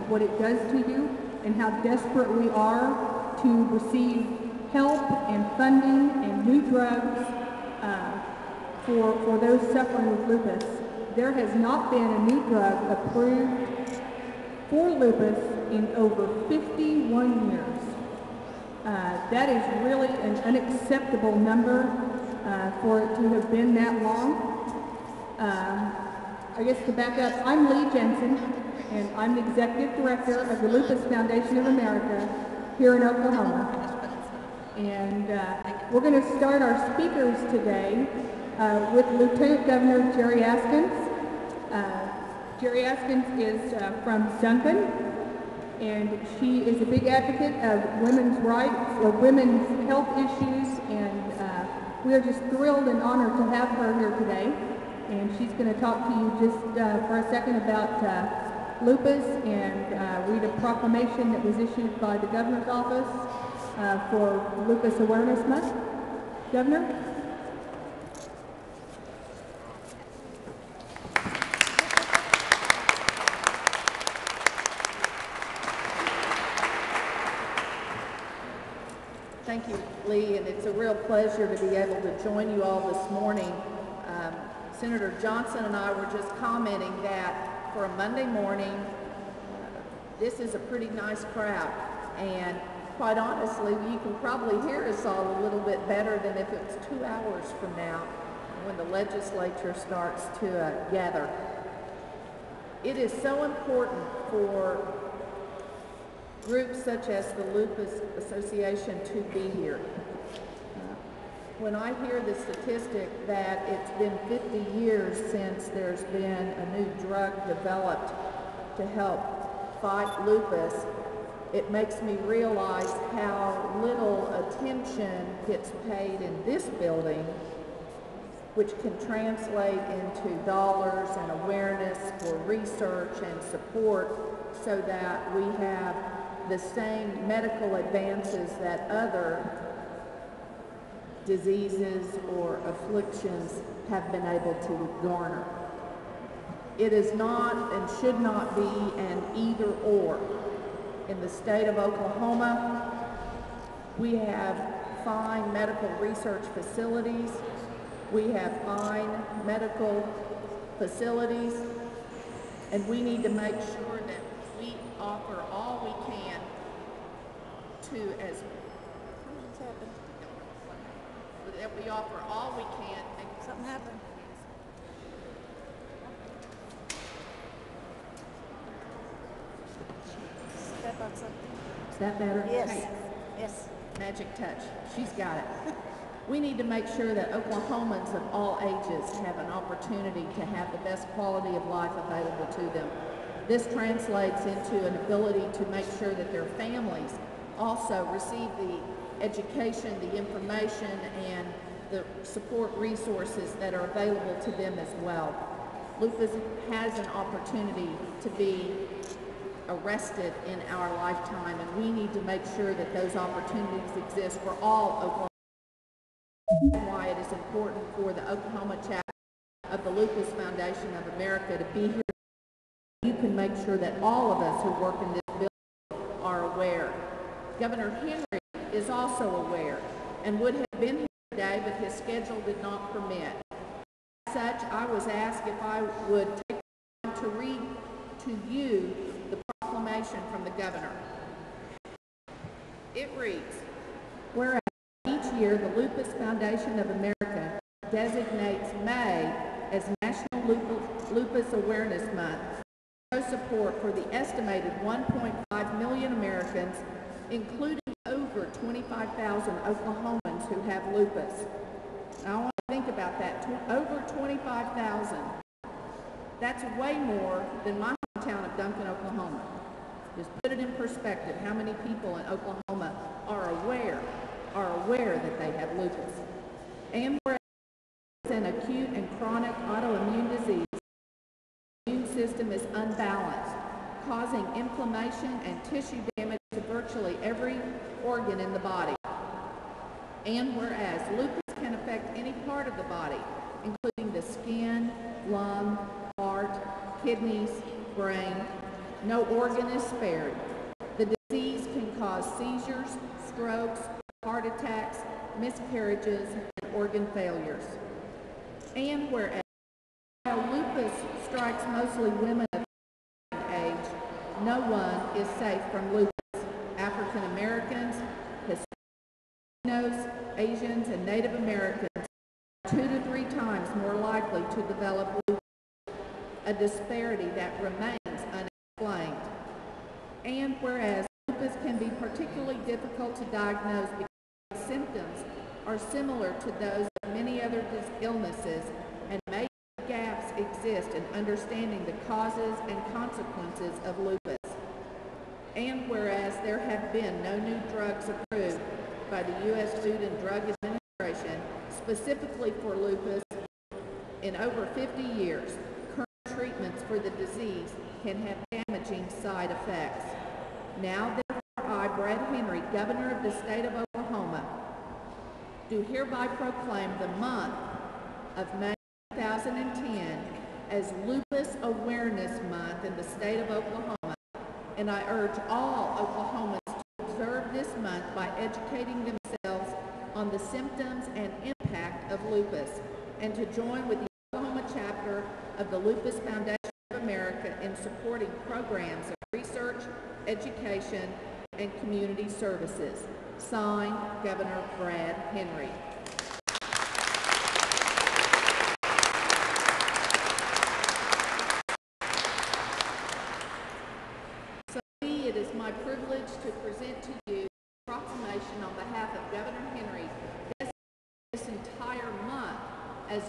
what it does to you and how desperate we are to receive help and funding and new drugs for those suffering with lupus. There has not been a new drug approved for lupus in over 51 years. That is really an unacceptable number for it to have been that long. I guess to back up, I'm Lee Jensen, and I'm the Executive Director of the Lupus Foundation of America here in Oklahoma. And we're going to start our speakers today with Lt Gov Jari Askins. Jari Askins is from Duncan, and she is a big advocate of women's rights or women's health issues, and we are just thrilled and honored to have her here today. And she's going to talk to you just for a second about lupus and read a proclamation that was issued by the governor's office for Lupus Awareness Month. Governor? Thank you, Lee, and it's a real pleasure to be able to join you all this morning. Senator Johnson and I were just commenting that for a Monday morning, this is a pretty nice crowd, and quite honestly, you can probably hear us all a little bit better than if it's 2 hours from now when the legislature starts to gather. It is so important for groups such as the Lupus Association to be here. When I hear the statistic that it's been 50 years since there's been a new drug developed to help fight lupus, it makes me realize how little attention gets paid in this building, which can translate into dollars and awareness for research and support so that we have the same medical advances that other diseases or afflictions have been able to garner. It is not and should not be an either or. In the state of Oklahoma, we have fine medical research facilities, we have fine medical facilities, and we need to make sure that we offer all we can to that we offer all we can. Something happened. Step on something. Is that better? Yes. Hey. Yes. Magic touch. She's got it. We need to make sure that Oklahomans of all ages have an opportunity to have the best quality of life available to them. This translates into an ability to make sure that their families also receive the education, the information, and the support resources that are available to them as well. Lupus has an opportunity to be arrested in our lifetime, and we need to make sure that those opportunities exist for all Oklahoma. That's why it is important for the Oklahoma chapter of the Lupus Foundation of America to be here. You can make sure that all of us who work in this building are aware. Governor Henry is also aware and would have been here today, but his schedule did not permit. As such, I was asked if I would take time to read to you the proclamation from the governor. It reads, whereas each year the Lupus Foundation of America designates May as National Lupus Awareness Month, to show support for the estimated 1.5 million Americans, including over 25,000 Oklahomans who have lupus. Now I want to think about that. Over 25,000. That's way more than my hometown of Duncan, Oklahoma. Just put it in perspective, how many people in Oklahoma are aware that they have lupus. And whereas it's an acute and chronic autoimmune disease, the immune system is unbalanced, causing inflammation and tissue damage to virtually every organ in the body. And whereas lupus can affect any part of the body, including the skin, lung, heart, kidneys, brain, No organ is spared. The disease can cause seizures, strokes, heart attacks, miscarriages, and organ failures. And whereas while lupus strikes mostly women of age, no one is safe from lupus. African Americans, Hispanics, Asians, and Native Americans are 2 to 3 times more likely to develop lupus, a disparity that remains unexplained. And whereas lupus can be particularly difficult to diagnose because symptoms are similar to those of many other illnesses, and major gaps exist in understanding the causes and consequences of lupus. And whereas there have been no new drugs approved by the U.S. Food and Drug Administration specifically for lupus in over 50 years, current treatments for the disease can have damaging side effects. Now, therefore, I, Brad Henry, Governor of the State of Oklahoma, do hereby proclaim the month of May 2010 as Lupus Awareness Month in the state of Oklahoma, and I urge all Oklahomans to observe this month by educating themselves on the symptoms and impact of lupus, and to join with the Oklahoma chapter of the Lupus Foundation of America in supporting programs of research, education, and community services. Signed, Governor Brad Henry. So it is my privilege to present to you a proclamation on behalf of Governor Henry this entire month as